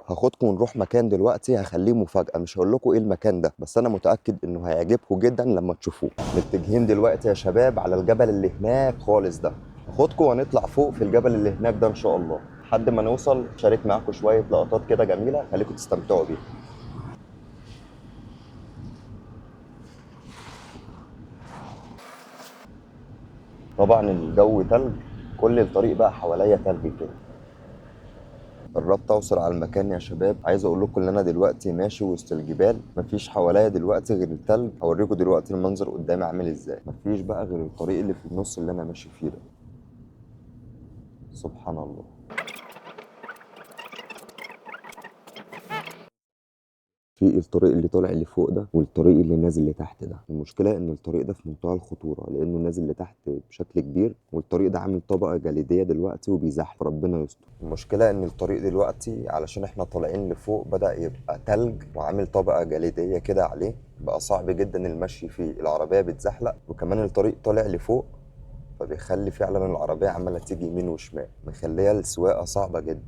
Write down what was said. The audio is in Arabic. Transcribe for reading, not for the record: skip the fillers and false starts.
هاخدكم ونروح مكان دلوقتي هخليه مفاجأة، مش هقول لكم ايه المكان ده، بس انا متأكد انه هيعجبكم جدا لما تشوفوه. متجهين دلوقتي يا شباب على الجبل اللي هناك خالص ده، هاخدكم وهنطلع فوق في الجبل اللي هناك ده ان شاء الله. لحد ما نوصل شارك معاكم شوية لقطات كده جميلة خليكم تستمتعوا بيها. طبعا الجو تلج، كل الطريق بقى حواليا تلج كده. قربت اوصل على المكان يا شباب، عايز اقول لكم ان انا دلوقتي ماشي وسط الجبال، مفيش حواليا دلوقتي غير التلج. هوريكم دلوقتي المنظر قدامي عامل ازاي، مفيش بقى غير الطريق اللي في النص اللي انا ماشي فيه ده. سبحان الله. في الطريق اللي طالع لفوق ده والطريق اللي نازل لتحت ده. المشكله ان الطريق ده في منتهى الخطوره لانه نازل لتحت بشكل كبير، والطريق ده عامل طبقه جليديه دلوقتي وبيزحف، ربنا يستر. المشكله ان الطريق دلوقتي علشان احنا طالعين لفوق بدا يبقى تلج وعامل طبقه جليديه كده عليه، بقى صعب جدا المشي فيه، العربيه بتزحلق، وكمان الطريق طالع لفوق فبيخلي فعلا العربيه عماله تيجي يمين وشمال، مخليه السواقه صعبه جدا.